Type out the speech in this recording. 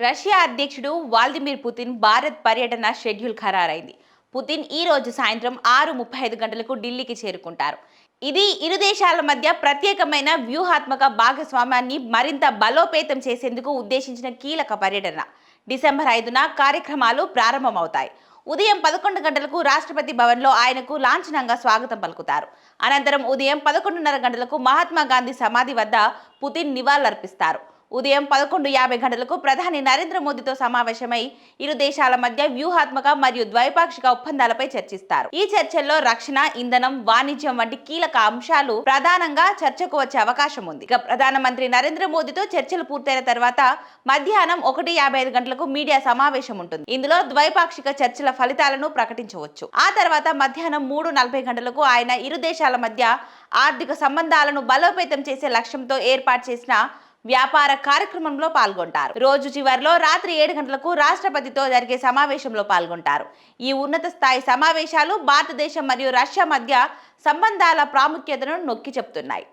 Russia అధ్యక్షుడు Vladimir Putin Bharat పర్యటన schedule ఖరారైంది. Putin ఈ రోజు సాయంత్రం 6:35 గంటలకు ఢిల్లీకి చేరుకుంటారు. ఇది ఇరు దేశాల మధ్య ప్రత్యేకమైన వ్యూహాత్మక భాగస్వామ్యాన్ని మరింత బలోపేతం చేసేందుకు ఉద్దేశించిన కీలక పర్యటన. డిసెంబర్ 5న కార్యక్రమాలు ప్రారంభమవుతాయి. ఉదయం 11 గంటలకు రాష్ట్రపతి భవన్లో ఆయనకు లాంఛనంగా స్వాగతం పలుకుతారు. అనంతరం ఉదయం 11:30 గంటలకు మహాత్మా గాంధీ సమాధి వద్ద పుతిన్ నివాళులర్పిస్తారు. ఉదయం 11:50 గంటలకు ప్రధాని నరేంద్ర మోదీతో సమావేశమై ఇరు దేశాల మధ్య వ్యూహాత్మక మరియు ద్వైపాక్షిక ఒప్పందాలపై చర్చిస్తారు. ఈ చర్చల్లో రక్షణ, ఇంధనం, వాణిజ్యం వంటి కీలక అంశాలు ప్రధానంగా చర్చకు వచ్చే అవకాశం ఉంది. ఇక ప్రధానమంత్రి నరేంద్ర మోదీతో చర్చలు పూర్తయిన తర్వాత మధ్యాహ్నం 1:55 గంటలకు మీడియా సమావేశం ఉంటుంది. ఇందులో ద్వైపాక్షిక చర్చల ఫలితాలను ప్రకటించవచ్చు. ఆ తర్వాత మధ్యాహ్నం 3:40 గంటలకు ఆయన ఇరు దేశాల మధ్య ఆర్థిక సంబంధాలను బలోపేతం చేసే లక్ష్యంతో ఏర్పాటు చేసిన వ్యాపార కార్యక్రమంలో పాల్గొంటారు. రోజు చివరిలో రాత్రి 7 గంటలకు రాష్ట్రపతితో జరిగే సమావేశంలో పాల్గొంటారు. ఈ ఉన్నత స్థాయి సమావేశాలు భారతదేశం మరియు రష్యా మధ్య సంబంధాల ప్రాముఖ్యతను నొక్కి చెప్తున్నాయి.